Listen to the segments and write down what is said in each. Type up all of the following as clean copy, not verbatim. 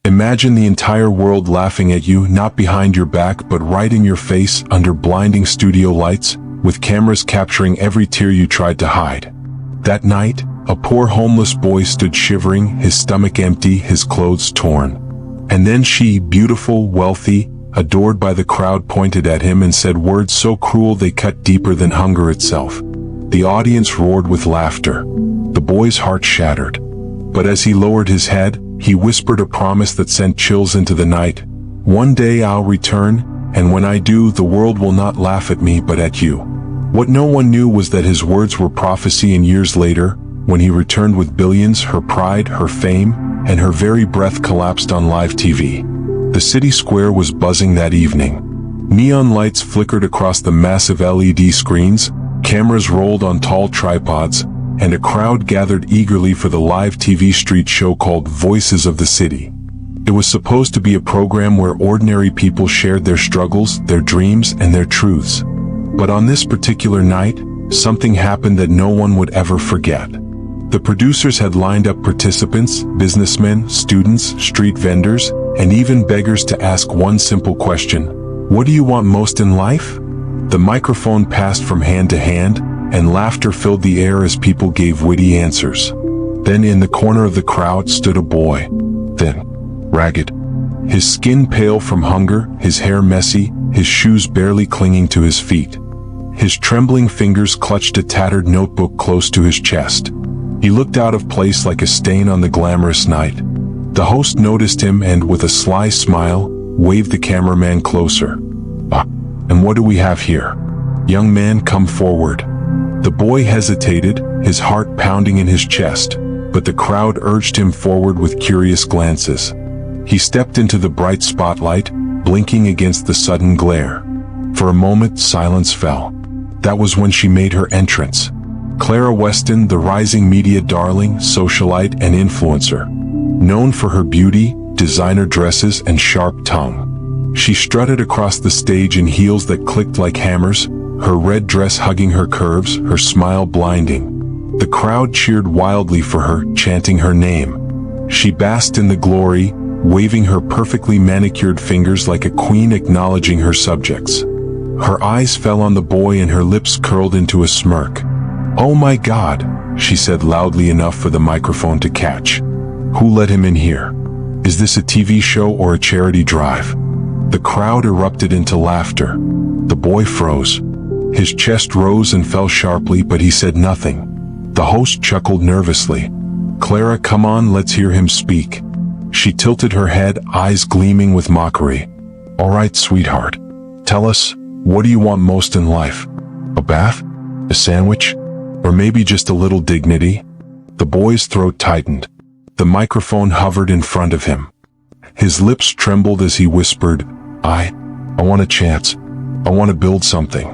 Imagine the entire world laughing at you, not behind your back but right in your face, under blinding studio lights, with cameras capturing every tear you tried to hide. That night, a poor homeless boy stood shivering, his stomach empty, his clothes torn. And then she, beautiful, wealthy, adored by the crowd, pointed at him and said words so cruel they cut deeper than hunger itself. The audience roared with laughter. The boy's heart shattered. But as he lowered his head, he whispered a promise that sent chills into the night. One day I'll return, and when I do, the world will not laugh at me but at you. What no one knew was that his words were prophecy, and years later, when he returned with billions, her pride, her fame, and her very breath collapsed on live TV. The city square was buzzing that evening. Neon lights flickered across the massive LED screens, cameras rolled on tall tripods, and a crowd gathered eagerly for the live TV street show called Voices of the City. It was supposed to be a program where ordinary people shared their struggles, their dreams, and their truths. But on this particular night, something happened that no one would ever forget. The producers had lined up participants, businessmen, students, street vendors, and even beggars to ask one simple question: what do you want most in life? The microphone passed from hand to hand, and laughter filled the air as people gave witty answers. Then in the corner of the crowd stood a boy, thin, ragged, his skin pale from hunger, his hair messy, his shoes barely clinging to his feet. His trembling fingers clutched a tattered notebook close to his chest. He looked out of place like a stain on the glamorous night. The host noticed him and, with a sly smile, waved the cameraman closer. And what do we have here? Young man, come forward. The boy hesitated, his heart pounding in his chest, but the crowd urged him forward with curious glances. He stepped into the bright spotlight, blinking against the sudden glare. For a moment, silence fell. That was when she made her entrance. Clara Weston, the rising media darling, socialite, and influencer. Known for her beauty, designer dresses, and sharp tongue. She strutted across the stage in heels that clicked like hammers, her red dress hugging her curves, her smile blinding. The crowd cheered wildly for her, chanting her name. She basked in the glory, waving her perfectly manicured fingers like a queen acknowledging her subjects. Her eyes fell on the boy and her lips curled into a smirk. "Oh my God," she said loudly enough for the microphone to catch. "Who let him in here? Is this a TV show or a charity drive?" The crowd erupted into laughter. The boy froze. His chest rose and fell sharply, but he said nothing. The host chuckled nervously. "Clara, come on, let's hear him speak." She tilted her head, eyes gleaming with mockery. "All right, sweetheart. Tell us, what do you want most in life? A bath? A sandwich? Or maybe just a little dignity?" The boy's throat tightened. The microphone hovered in front of him. His lips trembled as he whispered, I want a chance. I want to build something.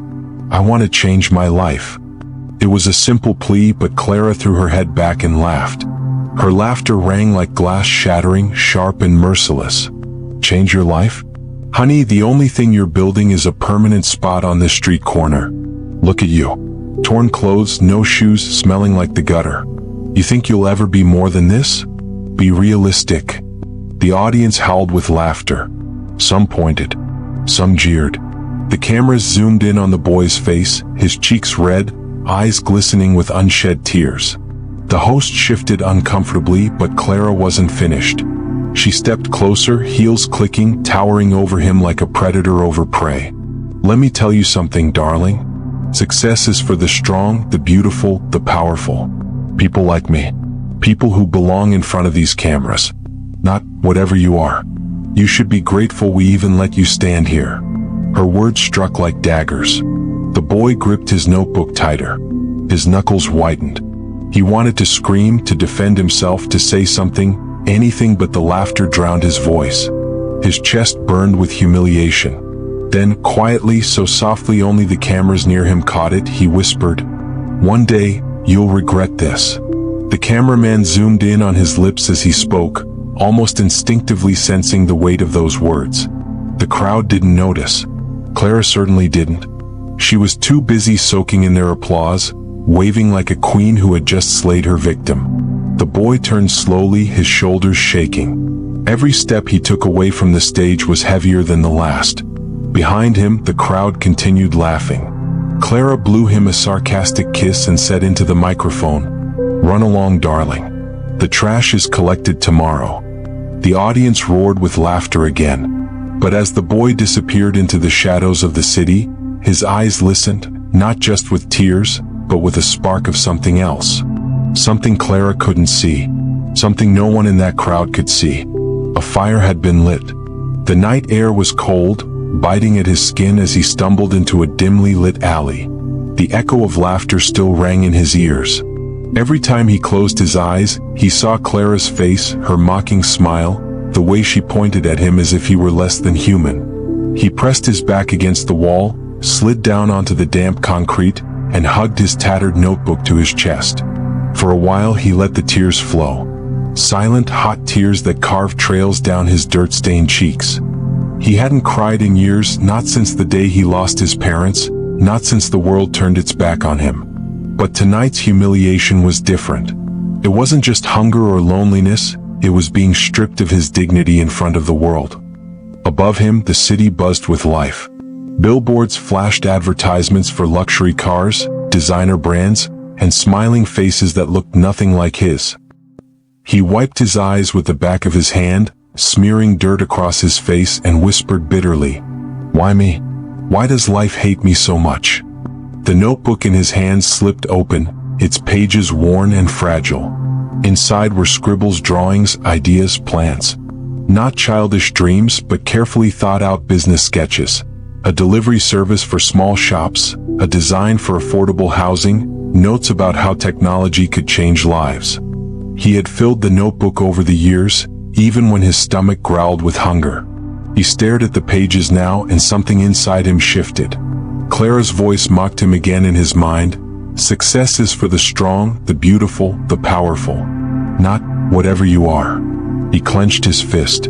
I want to change my life." It was a simple plea, but Clara threw her head back and laughed. Her laughter rang like glass shattering, sharp and merciless. "Change your life? Honey, the only thing you're building is a permanent spot on this street corner. Look at you. Torn clothes, no shoes, smelling like the gutter. You think you'll ever be more than this? Be realistic." The audience howled with laughter. Some pointed. Some jeered. The cameras zoomed in on the boy's face, his cheeks red, eyes glistening with unshed tears. The host shifted uncomfortably, but Clara wasn't finished. She stepped closer, heels clicking, towering over him like a predator over prey. "Let me tell you something, darling. Success is for the strong, the beautiful, the powerful. People like me. People who belong in front of these cameras. Not whatever you are. You should be grateful we even let you stand here." Her words struck like daggers. The boy gripped his notebook tighter. His knuckles whitened. He wanted to scream, to defend himself, to say something, anything, but the laughter drowned his voice. His chest burned with humiliation. Then, quietly, so softly only the cameras near him caught it, he whispered, "One day, you'll regret this." The cameraman zoomed in on his lips as he spoke, almost instinctively sensing the weight of those words. The crowd didn't notice. Clara certainly didn't. She was too busy soaking in their applause, waving like a queen who had just slayed her victim. The boy turned slowly, his shoulders shaking. Every step he took away from the stage was heavier than the last. Behind him, the crowd continued laughing. Clara blew him a sarcastic kiss and said into the microphone, "Run along, darling. The trash is collected tomorrow." The audience roared with laughter again. But as the boy disappeared into the shadows of the city, his eyes listened, not just with tears, but with a spark of something else. Something Clara couldn't see. Something no one in that crowd could see. A fire had been lit. The night air was cold, biting at his skin as he stumbled into a dimly lit alley. The echo of laughter still rang in his ears. Every time he closed his eyes, he saw Clara's face, her mocking smile, the way she pointed at him as if he were less than human. He pressed his back against the wall, slid down onto the damp concrete, and hugged his tattered notebook to his chest. For a while he let the tears flow. Silent, hot tears that carved trails down his dirt-stained cheeks. He hadn't cried in years, not since the day he lost his parents, not since the world turned its back on him. But tonight's humiliation was different. It wasn't just hunger or loneliness, it was being stripped of his dignity in front of the world. Above him, the city buzzed with life. Billboards flashed advertisements for luxury cars, designer brands, and smiling faces that looked nothing like his. He wiped his eyes with the back of his hand, smearing dirt across his face, and whispered bitterly, "Why me? Why does life hate me so much?" The notebook in his hands slipped open, its pages worn and fragile. Inside were scribbles, drawings, ideas, plans. Not childish dreams, but carefully thought-out business sketches. A delivery service for small shops, a design for affordable housing, notes about how technology could change lives. He had filled the notebook over the years, even when his stomach growled with hunger. He stared at the pages now, and something inside him shifted. Clara's voice mocked him again in his mind. "Success is for the strong, the beautiful, the powerful. Not whatever you are." He clenched his fist.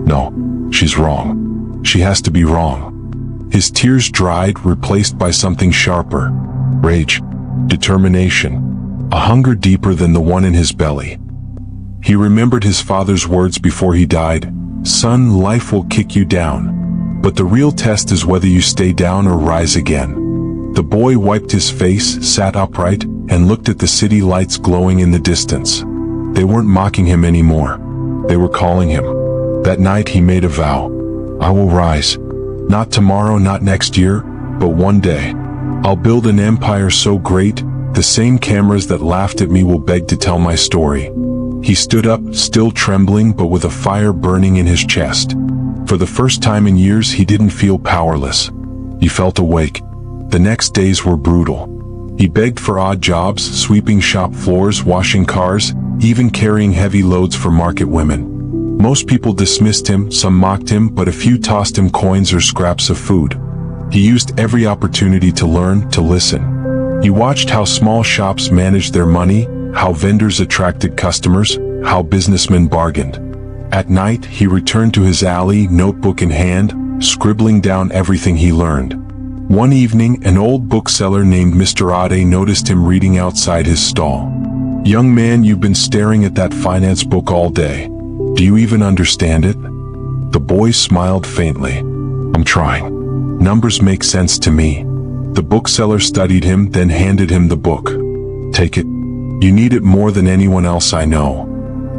"No, she's wrong. She has to be wrong." His tears dried, replaced by something sharper. Rage. Determination. A hunger deeper than the one in his belly. He remembered his father's words before he died, "Son, life will kick you down. But the real test is whether you stay down or rise again." The boy wiped his face, sat upright, and looked at the city lights glowing in the distance. They weren't mocking him anymore. They were calling him. That night he made a vow. "I will rise. Not tomorrow, not next year, but one day. I'll build an empire so great, the same cameras that laughed at me will beg to tell my story." He stood up, still trembling but with a fire burning in his chest. For the first time in years he didn't feel powerless. He felt awake. The next days were brutal. He begged for odd jobs, sweeping shop floors, washing cars, even carrying heavy loads for market women. Most people dismissed him, some mocked him, but a few tossed him coins or scraps of food. He used every opportunity to learn, to listen. He watched how small shops managed their money, how vendors attracted customers, how businessmen bargained. At night, he returned to his alley, notebook in hand, scribbling down everything he learned. One evening, an old bookseller named Mr. Ade noticed him reading outside his stall. "Young man, you've been staring at that finance book all day. Do you even understand it?" The boy smiled faintly. "I'm trying. Numbers make sense to me." The bookseller studied him, then handed him the book. "Take it. You need it more than anyone else I know."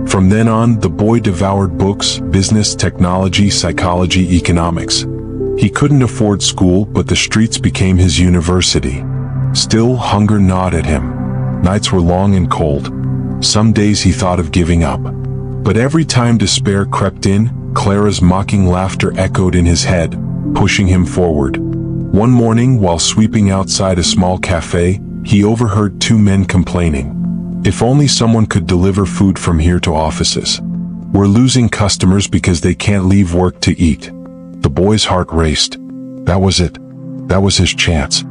From then on, the boy devoured books, business, technology, psychology, economics. He couldn't afford school, but the streets became his university. Still, hunger gnawed at him. Nights were long and cold. Some days he thought of giving up. But every time despair crept in, Clara's mocking laughter echoed in his head, pushing him forward. One morning, while sweeping outside a small cafe, he overheard two men complaining. "If only someone could deliver food from here to offices. We're losing customers because they can't leave work to eat." The boy's heart raced. That was it. That was his chance.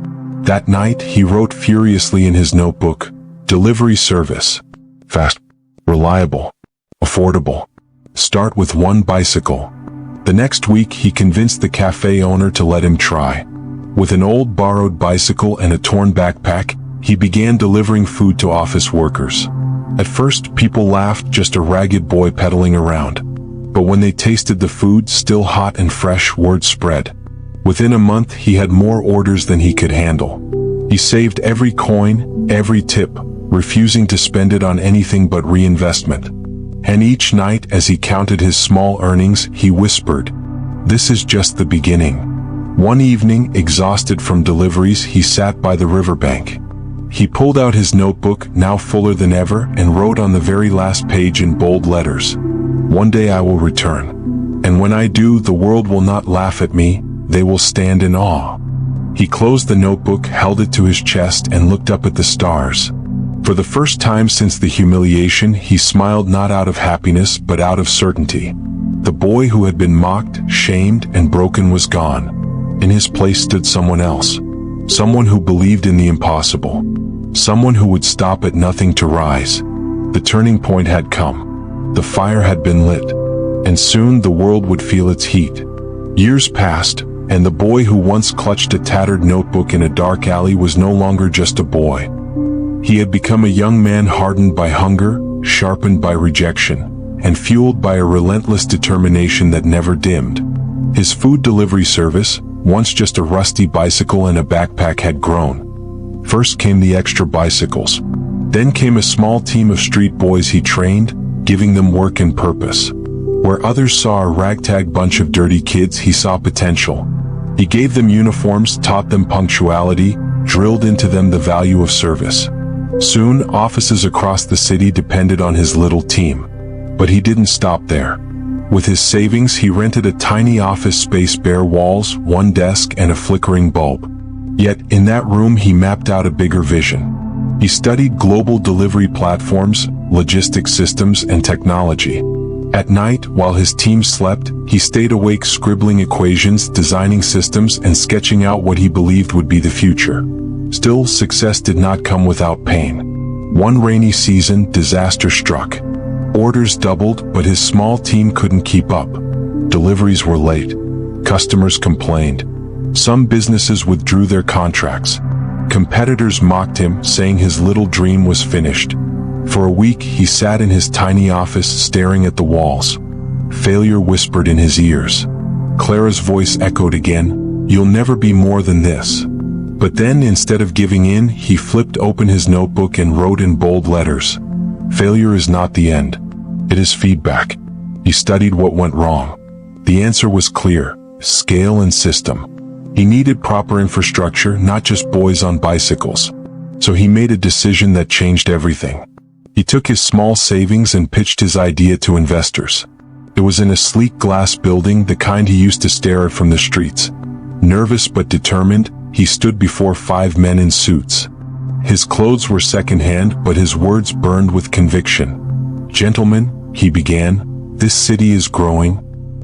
That night, he wrote furiously in his notebook, "Delivery service. Fast, reliable, affordable. Start with one bicycle." The next week, he convinced the cafe owner to let him try. With an old borrowed bicycle and a torn backpack, he began delivering food to office workers. At first, people laughed, just a ragged boy pedaling around. But when they tasted the food, still hot and fresh, word spread. Within a month, he had more orders than he could handle. He saved every coin, every tip, refusing to spend it on anything but reinvestment. And each night, as he counted his small earnings, he whispered, "This is just the beginning." One evening, exhausted from deliveries, he sat by the riverbank. He pulled out his notebook, now fuller than ever, and wrote on the very last page in bold letters, "One day I will return. And when I do, the world will not laugh at me, they will stand in awe." He closed the notebook, held it to his chest, and looked up at the stars. For the first time since the humiliation, he smiled not out of happiness, but out of certainty. The boy who had been mocked, shamed, and broken was gone. In his place stood someone else. Someone who believed in the impossible. Someone who would stop at nothing to rise. The turning point had come. The fire had been lit. And soon the world would feel its heat. Years passed, and the boy who once clutched a tattered notebook in a dark alley was no longer just a boy. He had become a young man hardened by hunger, sharpened by rejection, and fueled by a relentless determination that never dimmed. His food delivery service, once just a rusty bicycle and a backpack, had grown. First came the extra bicycles. Then came a small team of street boys he trained, giving them work and purpose. Where others saw a ragtag bunch of dirty kids, he saw potential. He gave them uniforms, taught them punctuality, drilled into them the value of service. Soon, offices across the city depended on his little team. But he didn't stop there. With his savings, he rented a tiny office space, bare walls, one desk, and a flickering bulb. Yet, in that room, he mapped out a bigger vision. He studied global delivery platforms, logistics systems, and technology. At night, while his team slept, he stayed awake scribbling equations, designing systems, and sketching out what he believed would be the future. Still, success did not come without pain. One rainy season, disaster struck. Orders doubled, but his small team couldn't keep up. Deliveries were late. Customers complained. Some businesses withdrew their contracts. Competitors mocked him, saying his little dream was finished. For a week, he sat in his tiny office, staring at the walls. Failure whispered in his ears. Clara's voice echoed again, "You'll never be more than this." But then, instead of giving in, he flipped open his notebook and wrote in bold letters, "Failure is not the end. It is feedback." He studied what went wrong. The answer was clear: scale and system. He needed proper infrastructure, not just boys on bicycles. So he made a decision that changed everything. He took his small savings and pitched his idea to investors. It was in a sleek glass building, the kind he used to stare at from the streets. Nervous but determined, he stood before 5 men in suits. His clothes were secondhand, but his words burned with conviction. "Gentlemen," he began, "this city is growing.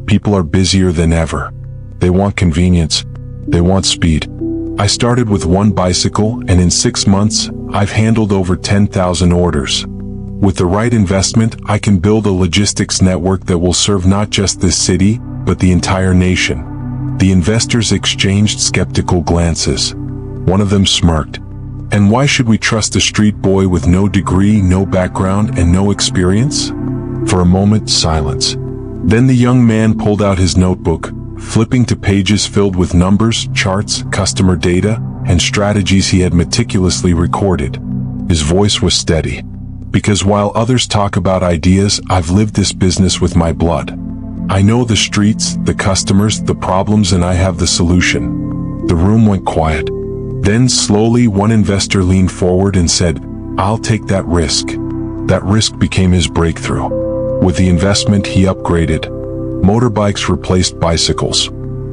People are busier than ever. They want convenience. They want speed. I started with one bicycle, and in 6 months, I've handled over 10,000 orders. With the right investment, I can build a logistics network that will serve not just this city, but the entire nation." The investors exchanged skeptical glances. One of them smirked. "And why should we trust a street boy with no degree, no background, and no experience?" For a moment, silence. Then the young man pulled out his notebook, flipping to pages filled with numbers, charts, customer data, and strategies he had meticulously recorded. His voice was steady. "Because while others talk about ideas, I've lived this business with my blood. I know the streets, the customers, the problems, and I have the solution." The room went quiet. Then slowly one investor leaned forward and said, "I'll take that risk." That risk became his breakthrough. With the investment, he upgraded. Motorbikes replaced bicycles.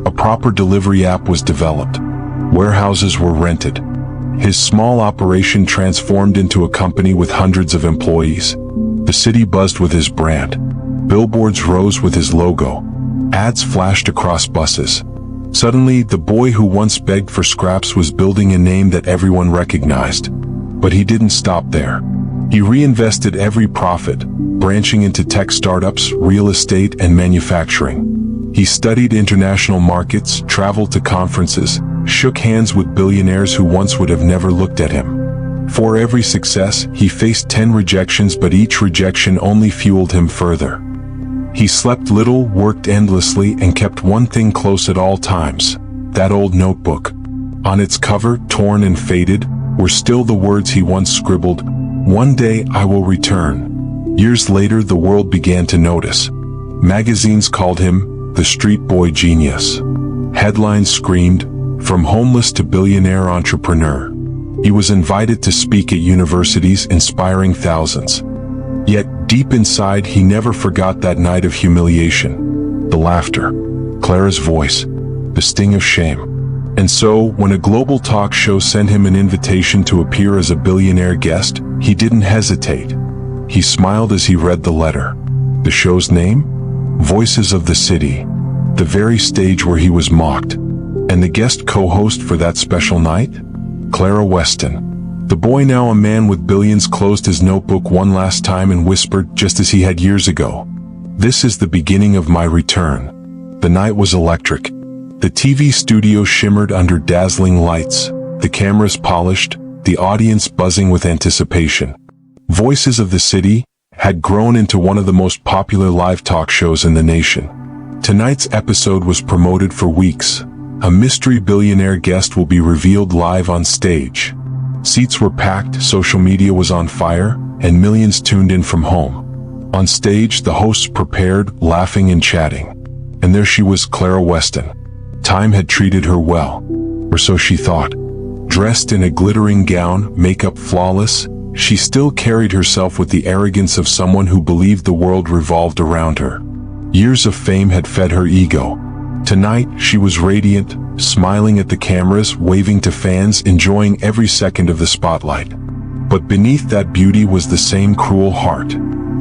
A proper delivery app was developed. Warehouses were rented. His small operation transformed into a company with hundreds of employees. The city buzzed with his brand. Billboards rose with his logo. Ads flashed across buses. Suddenly, the boy who once begged for scraps was building a name that everyone recognized. But he didn't stop there. He reinvested every profit, branching into tech startups, real estate, and manufacturing. He studied international markets, traveled to conferences, shook hands with billionaires who once would have never looked at him. For every success, he faced 10 rejections, but each rejection only fueled him further. He slept little, worked endlessly, and kept one thing close at all times: that old notebook. On its cover, torn and faded, were still the words he once scribbled, "One day I will return." Years later, the world began to notice. Magazines called him the street boy genius. Headlines screamed, "From homeless to billionaire entrepreneur." He was invited to speak at universities, inspiring thousands. Yet, deep inside, he never forgot that night of humiliation. The laughter, Clara's voice, the sting of shame. And so, when a global talk show sent him an invitation to appear as a billionaire guest, he didn't hesitate. He smiled as he read the letter. The show's name? Voices of the City. The very stage where he was mocked. And the guest co-host for that special night? Clara Weston. The boy, now a man with billions, closed his notebook one last time and whispered, just as he had years ago, "This is the beginning of my return." The night was electric. The TV studio shimmered under dazzling lights, the cameras polished, the audience buzzing with anticipation. Voices of the City had grown into one of the most popular live talk shows in the nation. Tonight's episode was promoted for weeks. A mystery billionaire guest will be revealed live on stage. Seats were packed, social media was on fire, and millions tuned in from home. On stage, the hosts prepared, laughing and chatting. And there she was, Clara Weston. Time had treated her well, or so she thought. Dressed in a glittering gown, makeup flawless, she still carried herself with the arrogance of someone who believed the world revolved around her. Years of fame had fed her ego. Tonight, she was radiant, smiling at the cameras, waving to fans, enjoying every second of the spotlight. But beneath that beauty was the same cruel heart.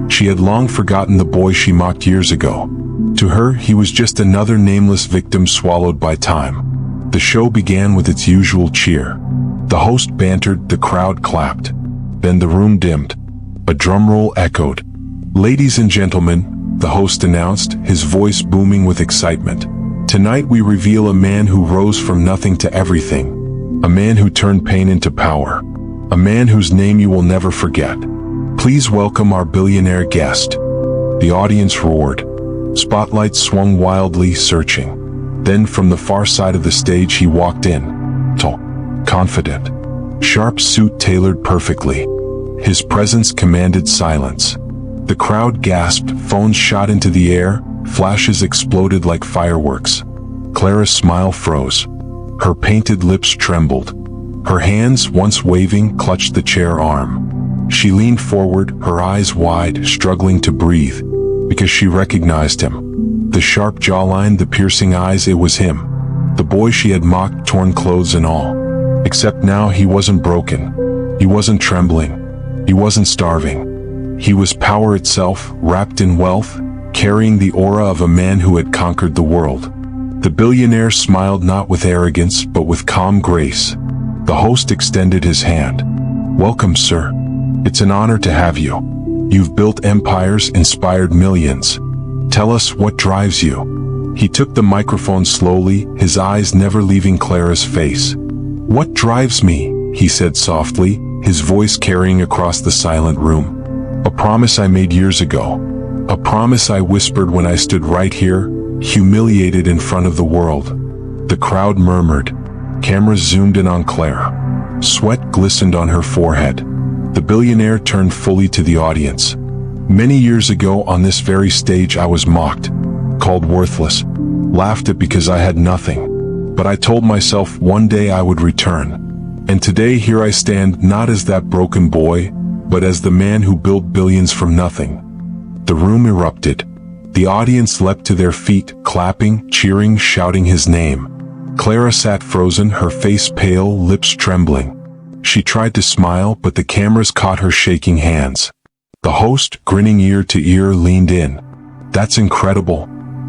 She had long forgotten the boy she mocked years ago. To her, he was just another nameless victim swallowed by time. The show began with its usual cheer. The host bantered, the crowd clapped. Then the room dimmed. A drum roll echoed. "Ladies and gentlemen," the host announced, his voice booming with excitement. "Tonight we reveal a man who rose from nothing to everything. A man who turned pain into power. A man whose name you will never forget. Please welcome our billionaire guest." The audience roared. Spotlights swung wildly, searching. Then from the far side of the stage he walked in. Tall, confident. Sharp suit tailored perfectly. His presence commanded silence. The crowd gasped, phones shot into the air, flashes exploded like fireworks. Clara's smile froze. Her painted lips trembled. Her hands, once waving, clutched the chair arm. She leaned forward, her eyes wide, struggling to breathe, because she recognized him. The sharp jawline, the piercing eyes, it was him. The boy she had mocked, torn clothes and all. Except now he wasn't broken. He wasn't trembling. He wasn't starving. He was power itself, wrapped in wealth, carrying the aura of a man who had conquered the world. The billionaire smiled not with arrogance, but with calm grace. The host extended his hand. "Welcome, sir. It's an honor to have you. You've built empires, inspired millions. Tell us what drives you." He took the microphone slowly, his eyes never leaving Clara's face. "What drives me?" he said softly, his voice carrying across the silent room. "A promise I made years ago. A promise I whispered when I stood right here, humiliated in front of the world." The crowd murmured. Cameras zoomed in on Clara. Sweat glistened on her forehead. The billionaire turned fully to the audience. "Many years ago on this very stage I was mocked, called worthless, laughed at because I had nothing. But I told myself one day I would return. And today here I stand, not as that broken boy, but as the man who built billions from nothing." The room erupted. The audience leapt to their feet, clapping, cheering, shouting his name. Clara sat frozen, her face pale, lips trembling. She tried to smile, but the cameras caught her shaking hands. The host, grinning ear to ear, leaned in. "That's incredible.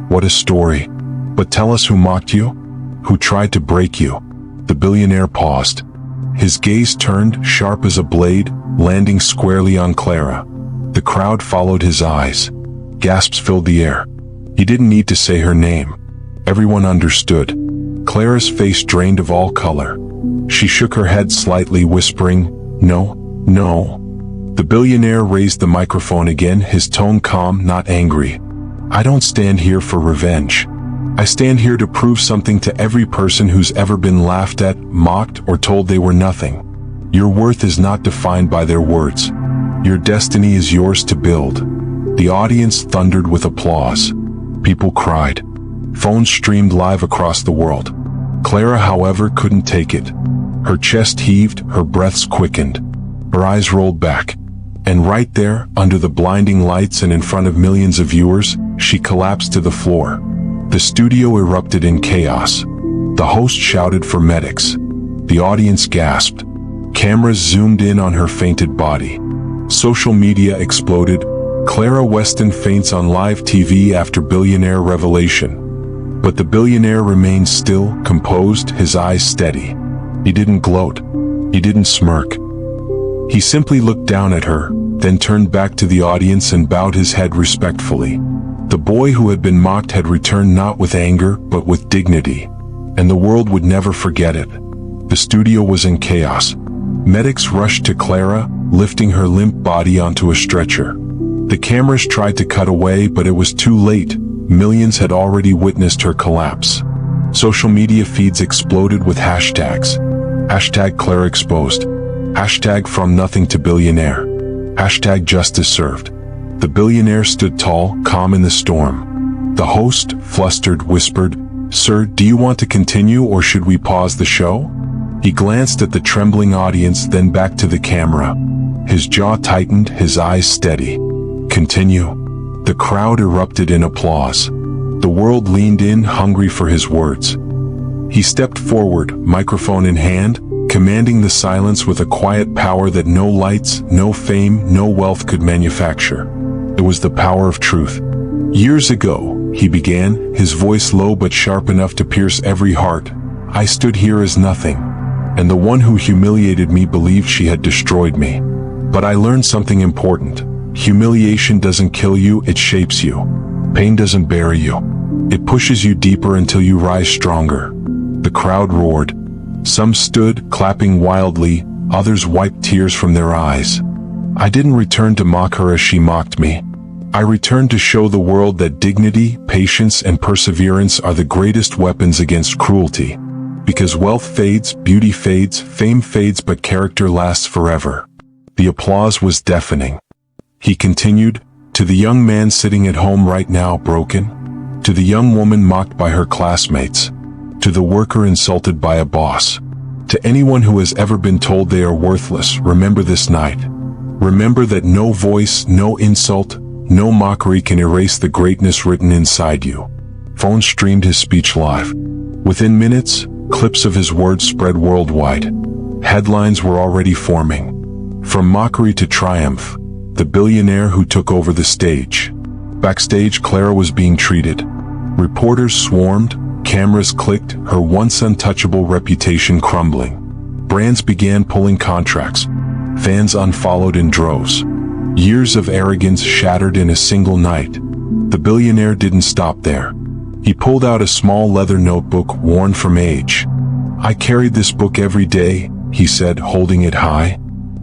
What a story. But tell us who mocked you? Who tried to break you?" The billionaire paused. His gaze turned, sharp as a blade, landing squarely on Clara. The crowd followed his eyes. Gasps filled the air. He didn't need to say her name. Everyone understood. Clara's face drained of all color. She shook her head slightly, whispering, "No, no." The billionaire raised the microphone again, his tone calm, not angry. I don't stand here for revenge. I stand here to prove something to every person who's ever been laughed at, mocked, or told they were nothing. Your worth is not defined by their words. Your destiny is yours to build. The audience thundered with applause. People cried. Phones streamed live across the world. Clara, however, couldn't take it. Her chest heaved, her breaths quickened. Her eyes rolled back. And right there, under the blinding lights and in front of millions of viewers, she collapsed to the floor. The studio erupted in chaos. The host shouted for medics. The audience gasped. Cameras zoomed in on her fainted body. Social media exploded. Clara Weston faints on live TV after billionaire revelation. But the billionaire remained still, composed, his eyes steady. He didn't gloat. He didn't smirk. He simply looked down at her, then turned back to the audience and bowed his head respectfully. The boy who had been mocked had returned not with anger, but with dignity. And the world would never forget it. The studio was in chaos. Medics rushed to Clara, lifting her limp body onto a stretcher. The cameras tried to cut away, but it was too late. Millions had already witnessed her collapse. Social media feeds exploded with hashtags. Hashtag Clara exposed. Hashtag from nothing to billionaire. Hashtag justice served. The billionaire stood tall, calm in the storm. The host, flustered, whispered, "Sir, do you want to continue or should we pause the show?" He glanced at the trembling audience, then back to the camera. His jaw tightened, his eyes steady. "Continue." The crowd erupted in applause. The world leaned in, hungry for his words. He stepped forward, microphone in hand, commanding the silence with a quiet power that no lights, no fame, no wealth could manufacture. It was the power of truth. "Years ago," he began, his voice low but sharp enough to pierce every heart, "I stood here as nothing. And the one who humiliated me believed she had destroyed me. But I learned something important. Humiliation doesn't kill you, it shapes you. Pain doesn't bury you. It pushes you deeper until you rise stronger." The crowd roared. Some stood, clapping wildly, others wiped tears from their eyes. I didn't return to mock her as she mocked me. I returned to show the world that dignity, patience, and perseverance are the greatest weapons against cruelty. Because wealth fades, beauty fades, fame fades, but character lasts forever. The applause was deafening. He continued, "To the young man sitting at home right now broken, to the young woman mocked by her classmates, to the worker insulted by a boss, to anyone who has ever been told they are worthless, remember this night. Remember that no voice, no insult, no mockery can erase the greatness written inside you." Phones streamed his speech live. Within minutes, clips of his words spread worldwide. Headlines were already forming. From mockery to triumph, the billionaire who took over the stage. Backstage, Clara was being treated. Reporters swarmed, cameras clicked, her once untouchable reputation crumbling. Brands began pulling contracts. Fans unfollowed in droves. Years of arrogance shattered in a single night. The billionaire didn't stop there. He pulled out a small leather notebook worn from age. "I carried this book every day," he said, holding it high.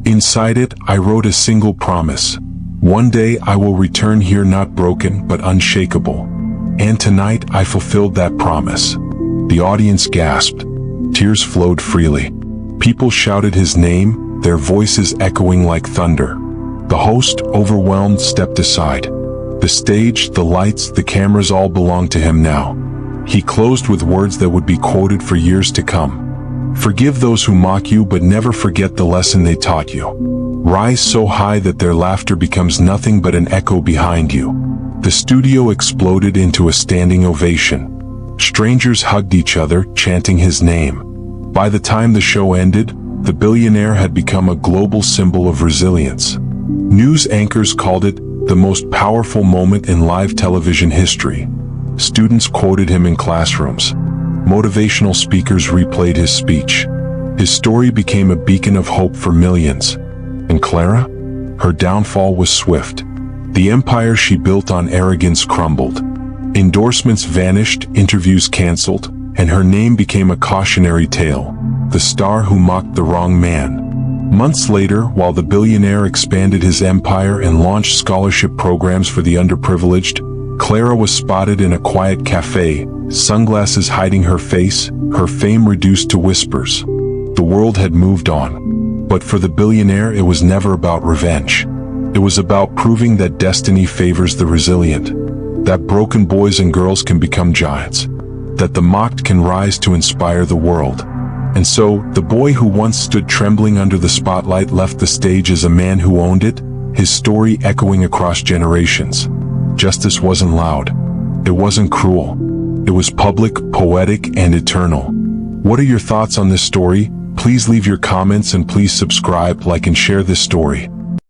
"Inside it, I wrote a single promise. One day I will return here not broken but unshakable. And tonight I fulfilled that promise." The audience gasped. Tears flowed freely. People shouted his name, their voices echoing like thunder. The host, overwhelmed, stepped aside. The stage, the lights, the cameras all belonged to him now. He closed with words that would be quoted for years to come. "Forgive those who mock you, but never forget the lesson they taught you. Rise so high that their laughter becomes nothing but an echo behind you." The studio exploded into a standing ovation. Strangers hugged each other, chanting his name. By the time the show ended, the billionaire had become a global symbol of resilience. News anchors called it the most powerful moment in live television history. Students quoted him in classrooms. Motivational speakers replayed his speech. His story became a beacon of hope for millions. And Clara? Her downfall was swift. The empire she built on arrogance crumbled. Endorsements vanished, interviews canceled, and her name became a cautionary tale, the star who mocked the wrong man. Months later, while the billionaire expanded his empire and launched scholarship programs for the underprivileged, Clara was spotted in a quiet cafe, sunglasses hiding her face, her fame reduced to whispers. The world had moved on. But for the billionaire, it was never about revenge. It was about proving that destiny favors the resilient, that broken boys and girls can become giants, that the mocked can rise to inspire the world. And so, the boy who once stood trembling under the spotlight left the stage as a man who owned it, his story echoing across generations. Justice wasn't loud. It wasn't cruel. It was public, poetic, and eternal. What are your thoughts on this story? Please leave your comments and please subscribe, like, and share this story.